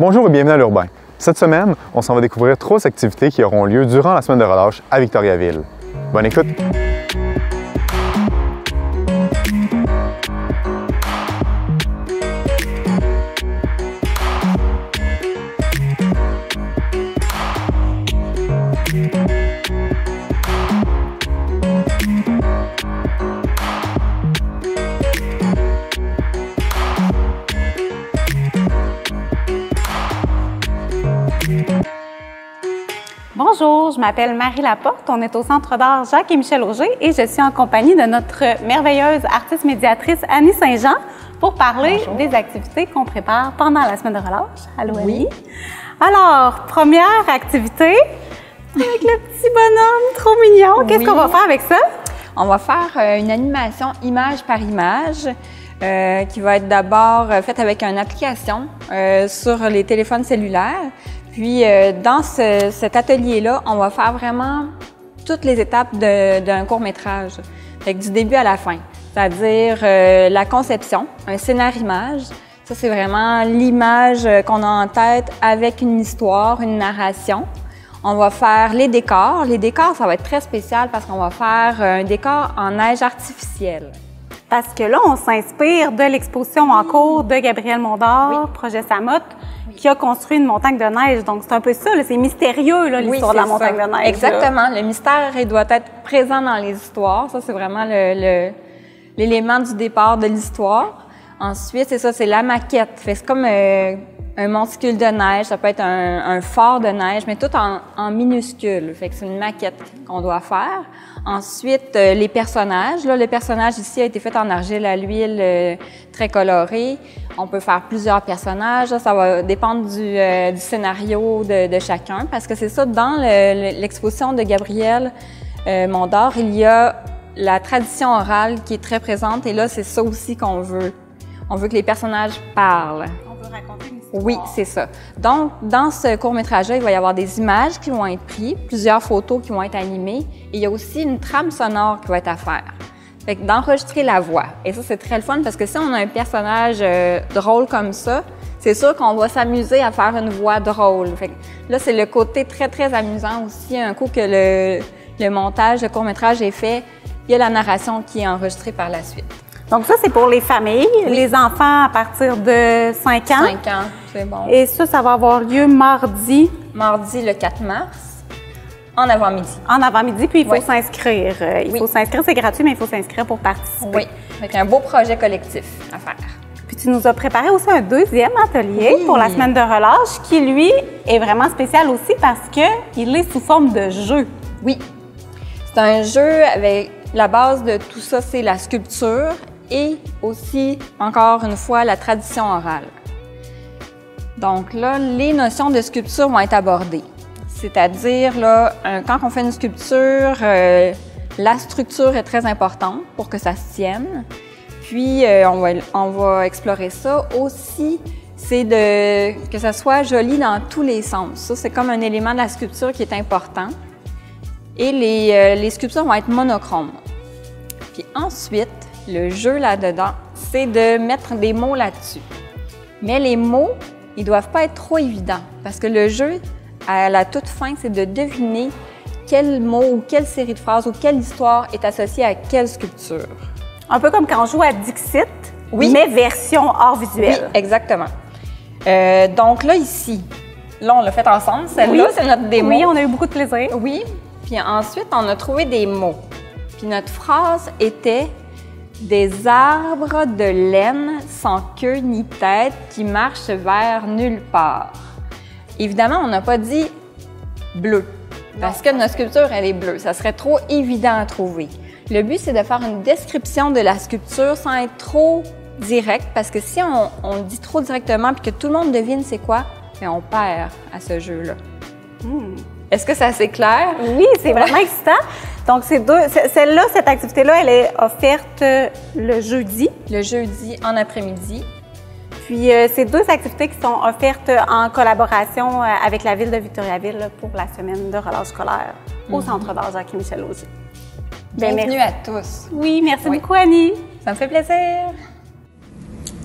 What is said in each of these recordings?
Bonjour et bienvenue à l'Urbain. Cette semaine, on s'en va découvrir 3 activités qui auront lieu durant la semaine de relâche à Victoriaville. Bonne écoute! Bonjour, je m'appelle Marie Laporte, on est au Centre d'art Jacques et Michel Auger et je suis en compagnie de notre merveilleuse artiste médiatrice Annie Saint-Jean pour parler des activités qu'on prépare pendant la semaine de relâche. Allô Annie? Alors, première activité avec le petit bonhomme trop mignon. Qu'est-ce qu'on va faire avec ça? On va faire une animation image par image qui va être d'abord faite avec une application sur les téléphones cellulaires. Puis, dans cet atelier-là, on va faire vraiment toutes les étapes d'un court-métrage, du début à la fin. C'est-à-dire la conception, un scénario-image. Ça, c'est vraiment l'image qu'on a en tête avec une histoire, une narration. On va faire les décors. Les décors, ça va être très spécial parce qu'on va faire un décor en neige artificielle. Parce que là, on s'inspire de l'exposition en cours de Gabriel Mondor, Projet Samotte, qui a construit une montagne de neige. Donc, c'est un peu ça, c'est mystérieux, l'histoire de la montagne de neige. Exactement. Le mystère, il doit être présent dans les histoires. Ça, c'est vraiment l'élément du départ de l'histoire. Ensuite, c'est ça, c'est la maquette. C'est comme un monticule de neige. Ça peut être un fort de neige, mais tout en minuscule. Fait que c'est une maquette qu'on doit faire. Ensuite, les personnages. Là, le personnage ici a été fait en argile à l'huile très coloré. On peut faire plusieurs personnages. Là, ça va dépendre du scénario de chacun, parce que c'est ça, dans l'exposition de Gabriel Mondor, il y a la tradition orale qui est très présente, et là, c'est ça aussi qu'on veut. On veut que les personnages parlent. On veut raconter une histoire. Oui, c'est ça. Donc, dans ce court-métrage-là, il va y avoir des images qui vont être prises, plusieurs photos qui vont être animées, et il y a aussi une trame sonore qui va être à faire. Fait que d'enregistrer la voix. Et ça, c'est très le fun parce que si on a un personnage drôle comme ça, c'est sûr qu'on va s'amuser à faire une voix drôle. Fait que là, c'est le côté très, très amusant aussi. Un coup que le montage, le court-métrage est fait, il y a la narration qui est enregistrée par la suite. Donc ça, c'est pour les familles, les enfants à partir de 5 ans. 5 ans, c'est bon. Et ça va avoir lieu mardi. Mardi, le 4 mars. En avant-midi. En avant-midi, puis il faut s'inscrire. Il faut s'inscrire, c'est gratuit, mais il faut s'inscrire pour participer. Oui, avec un beau projet collectif à faire. Puis tu nous as préparé aussi un deuxième atelier pour la semaine de relâche qui, lui, est vraiment spécial aussi parce qu'il est sous forme de jeu. Oui, c'est un jeu avec la base de tout ça, c'est la sculpture et aussi, encore une fois, la tradition orale. Donc là, les notions de sculpture vont être abordées. C'est-à-dire, là, quand on fait une sculpture, la structure est très importante pour que ça se tienne. Puis, on va explorer ça. Aussi, c'est que ça soit joli dans tous les sens. Ça, c'est comme un élément de la sculpture qui est important. Et les sculptures vont être monochromes. Puis ensuite, le jeu là-dedans, c'est de mettre des mots là-dessus. Mais les mots, ils doivent pas être trop évidents parce que le jeu, à la toute fin, c'est de deviner quel mot ou quelle série de phrases ou quelle histoire est associée à quelle sculpture. Un peu comme quand on joue à Dixit, mais version hors visuel. Oui, exactement. Donc là, ici, on l'a fait ensemble. Celle-là, c'est notre démo. Oui, on a eu beaucoup de plaisir. Oui. Puis ensuite, on a trouvé des mots. Puis notre phrase était « Des arbres de laine sans queue ni tête qui marchent vers nulle part ». Évidemment, on n'a pas dit bleu, parce que notre sculpture, elle est bleue. Ça serait trop évident à trouver. Le but, c'est de faire une description de la sculpture sans être trop direct, parce que si on dit trop directement puis que tout le monde devine c'est quoi, bien, on perd à ce jeu-là. Est-ce que c'est assez clair? Oui, c'est vraiment excitant. Donc, celle-là, cette activité-là, elle est offerte le jeudi. Le jeudi en après-midi. Puis, c'est 2 activités qui sont offertes en collaboration avec la Ville de Victoriaville pour la semaine de relâche scolaire au Centre d'art Jacques et Michel Auger. Bienvenue à tous. Oui, merci beaucoup, Annie. Ça me fait plaisir.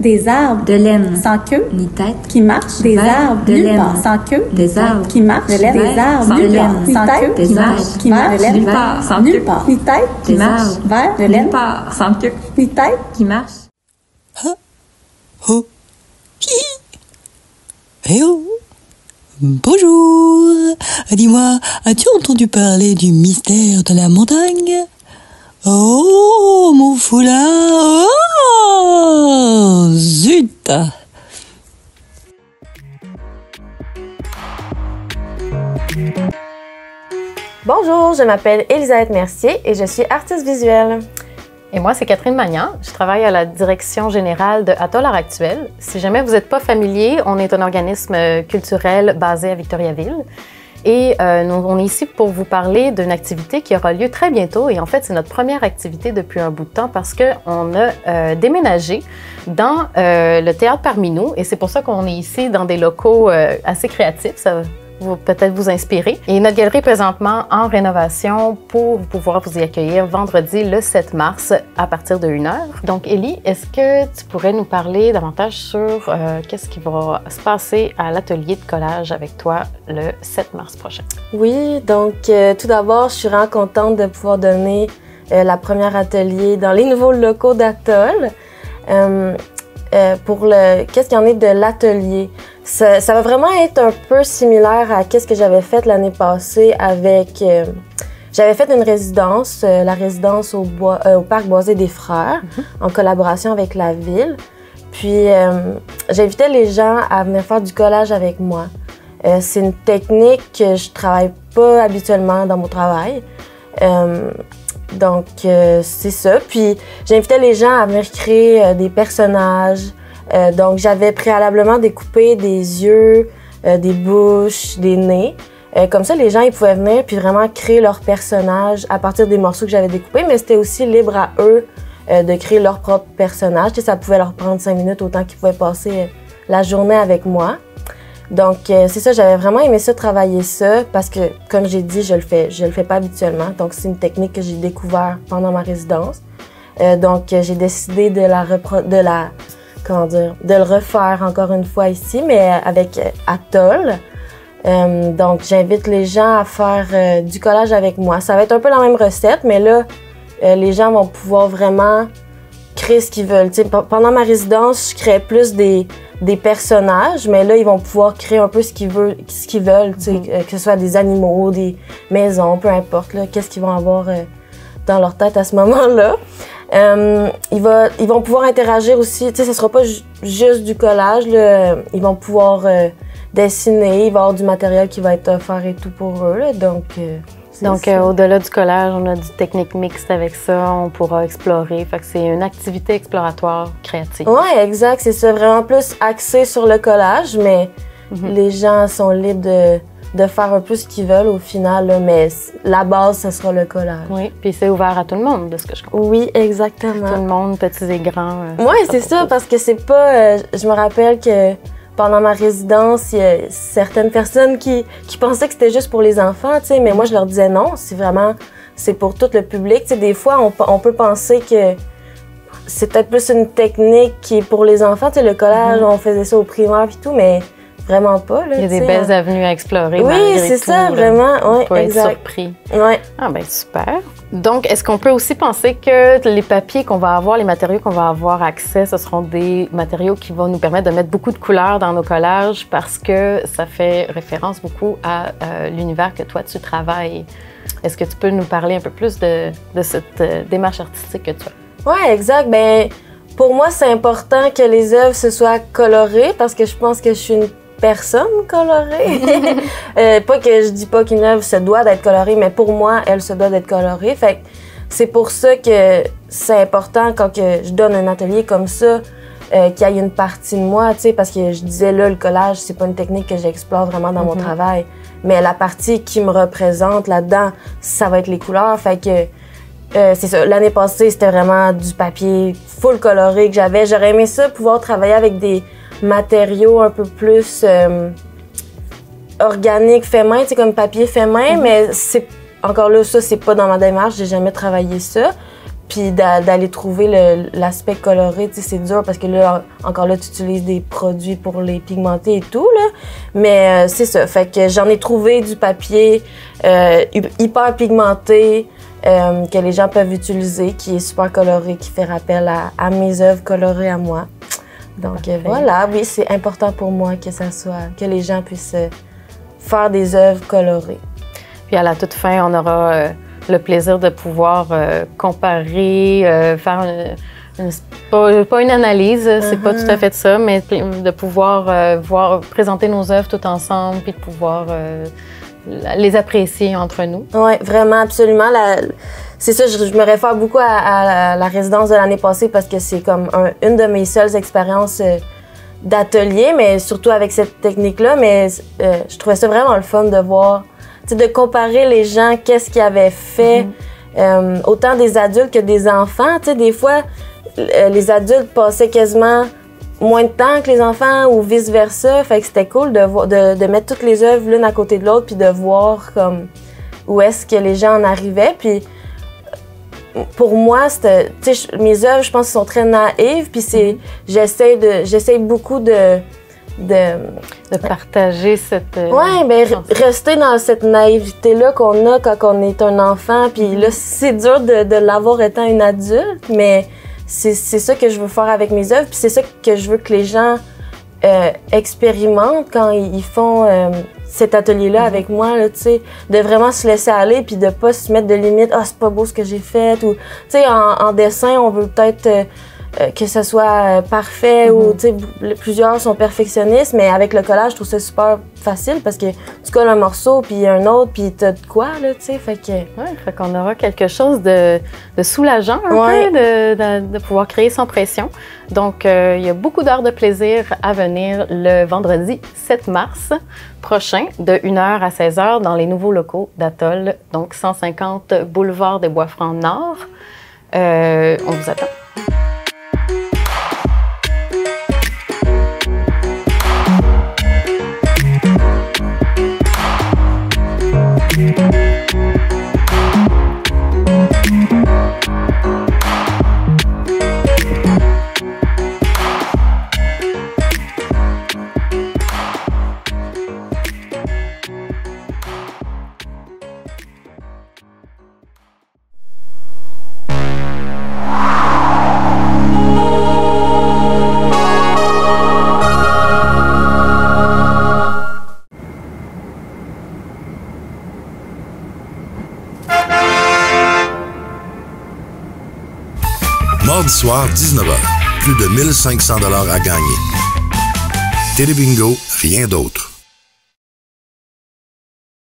Des arbres de laine, sans queue ni tête, qui marchent. Des arbres de laine, sans queue des arbres qui marchent. Des arbres de laine, sans queue des arbres qui marchent. nulle part sans queue, Ni tête qui marche, vert de laine nulle part sans queue, ni tête qui marche. Oh, hi, eh oh, bonjour. Dis-moi, as-tu entendu parler du mystère de la montagne? Oh, mon foulard, oh, zut. Bonjour, je m'appelle Elisabeth Mercier et je suis artiste visuelle. Et moi, c'est Catherine Magnan. Je travaille à la direction générale de Atoll Art Actuel. Si jamais vous n'êtes pas familier, on est un organisme culturel basé à Victoriaville. Et on est ici pour vous parler d'une activité qui aura lieu très bientôt. Et en fait, c'est notre première activité depuis un bout de temps parce qu'on a déménagé dans le théâtre parmi nous. Et c'est pour ça qu'on est ici dans des locaux assez créatifs. Ça va peut-être vous inspirer. Et notre galerie est présentement en rénovation pour pouvoir vous y accueillir vendredi le 7 mars à partir de 1h. Donc, Élie, est-ce que tu pourrais nous parler davantage sur qu'est-ce qui va se passer à l'atelier de collage avec toi le 7 mars prochain? Oui, donc tout d'abord, je suis vraiment contente de pouvoir donner la première atelier dans les nouveaux locaux d'Atoll. Pour qu'est-ce qu'il y en est de l'atelier? Ça va vraiment être un peu similaire à qu'est-ce que j'avais fait l'année passée avec... j'avais fait une résidence, la résidence au Parc Boisé des Frères, en collaboration avec la ville. Puis, j'invitais les gens à venir faire du collage avec moi. C'est une technique que je travaille pas habituellement dans mon travail. Donc, c'est ça. Puis, j'invitais les gens à venir créer des personnages. Donc, j'avais préalablement découpé des yeux, des bouches, des nez. Comme ça, les gens, ils pouvaient venir puis vraiment créer leur personnage à partir des morceaux que j'avais découpés. Mais c'était aussi libre à eux de créer leur propre personnage. Tu sais, ça pouvait leur prendre 5 minutes autant qu'ils pouvaient passer la journée avec moi. Donc, c'est ça, j'avais vraiment aimé ça, travailler ça, parce que, comme j'ai dit, je le fais pas habituellement. Donc, c'est une technique que j'ai découvert pendant ma résidence. Donc, j'ai décidé de le refaire encore une fois ici, mais avec Atoll. Donc, j'invite les gens à faire du collage avec moi. Ça va être un peu la même recette, mais là, les gens vont pouvoir vraiment créer ce qu'ils veulent. T'sais, pendant ma résidence, je créais plus des personnages, mais là, ils vont pouvoir créer un peu ce qu'ils veulent, que ce soit des animaux, des maisons, peu importe, qu'est-ce qu'ils vont avoir dans leur tête à ce moment-là. Ils vont pouvoir interagir aussi, ce sera pas juste du collage, là. Ils vont pouvoir dessiner, il va y avoir du matériel qui va être offert et tout pour eux, là. Donc, au-delà du collage, on a du technique mixte avec ça, on pourra explorer. Fait que c'est une activité exploratoire créative. Oui, exact. C'est ça, vraiment plus axé sur le collage, mais les gens sont libres de faire un peu ce qu'ils veulent au final, là, mais la base, ce sera le collage. Oui, puis c'est ouvert à tout le monde, de ce que je comprends. Oui, exactement. Tout le monde, petits et grands. Oui, c'est ça, parce que c'est pas... je me rappelle que pendant ma résidence, il y a certaines personnes qui pensaient que c'était juste pour les enfants, tu sais, mais moi, je leur disais non, c'est pour tout le public. Tu sais, des fois, on peut penser que c'est peut-être plus une technique qui est pour les enfants. Tu sais, le collage, on faisait ça au primaire et tout, mais vraiment pas. Là, il y a des belles avenues à explorer. Oui, c'est ça, vraiment. Oui, on peut être surpris. Oui. Ah, ben super. Donc, est-ce qu'on peut aussi penser que les papiers qu'on va avoir, les matériaux qu'on va avoir accès, ce seront des matériaux qui vont nous permettre de mettre beaucoup de couleurs dans nos collages parce que ça fait référence beaucoup à l'univers que toi, tu travailles. Est-ce que tu peux nous parler un peu plus de cette démarche artistique que tu as? Oui, exact. Ben, pour moi, c'est important que les œuvres se soient colorées parce que je pense que je suis une personne colorée. Pas que je dis pas qu'une œuvre se doit d'être colorée, mais pour moi, elle se doit d'être colorée. Fait que c'est pour ça que c'est important quand que je donne un atelier comme ça, qu'il y ait une partie de moi, tu sais, parce que je disais là, le collage, c'est pas une technique que j'explore vraiment dans mon travail, mais la partie qui me représente là-dedans, ça va être les couleurs. Fait que c'est ça, l'année passée, c'était vraiment du papier full coloré que j'avais. J'aurais aimé ça, pouvoir travailler avec des matériaux un peu plus organiques, fait main, tu sais, comme papier fait main, mais c'est encore là, ça, c'est pas dans ma démarche, j'ai jamais travaillé ça. Puis d'aller trouver l'aspect coloré, tu sais, c'est dur parce que là, encore là, tu utilises des produits pour les pigmenter et tout, là. Mais c'est ça. Fait que j'en ai trouvé du papier hyper pigmenté que les gens peuvent utiliser, qui est super coloré, qui fait rappel à mes œuvres colorées à moi. Donc voilà, oui, c'est important pour moi que les gens puissent faire des œuvres colorées. Puis à la toute fin, on aura le plaisir de pouvoir comparer, faire pas une analyse, c'est pas tout à fait ça, mais de pouvoir présenter nos œuvres tout ensemble, puis de pouvoir les apprécier entre nous. Oui, vraiment, absolument. C'est ça, je me réfère beaucoup à la résidence de l'année passée parce que c'est comme une de mes seules expériences d'atelier, mais surtout avec cette technique-là. Mais je trouvais ça vraiment le fun de voir, de comparer les gens, qu'est-ce qu'ils avaient fait, autant des adultes que des enfants. Des fois, les adultes passaient quasiment moins de temps que les enfants ou vice-versa. Fait que c'était cool de mettre toutes les œuvres l'une à côté de l'autre puis de voir comme où est-ce que les gens en arrivaient. Puis pour moi, mes œuvres, je pense, sont très naïves. Puis j'essaie beaucoup de partager cette... Oui, bien, rester dans cette naïveté-là qu'on a quand on est un enfant. Puis là, c'est dur de l'avoir étant une adulte, mais c'est ça que je veux faire avec mes œuvres. Puis c'est ça que je veux que les gens expérimentent quand ils font cet atelier-là avec moi, là, tu sais, de vraiment se laisser aller puis de pas se mettre de limites. Ah, c'est pas beau ce que j'ai fait. Ou, tu sais, en dessin, on veut peut-être que ce soit parfait ou, tu sais, plusieurs sont perfectionnistes, mais avec le collage, je trouve ça super facile parce que tu colles un morceau puis un autre puis t'as de quoi, là, tu sais, fait que... Ouais, fait qu'on aura quelque chose de soulageant un peu, de pouvoir créer sans pression. Donc, il y a beaucoup d'heures de plaisir à venir le vendredi 7 mars prochain, de 1h à 16h dans les nouveaux locaux d'Atoll, donc 150 boulevard des Bois-Francs Nord. On vous attend. Mardi soir, 19h. Plus de 1500 $ à gagner. Télébingo, rien d'autre.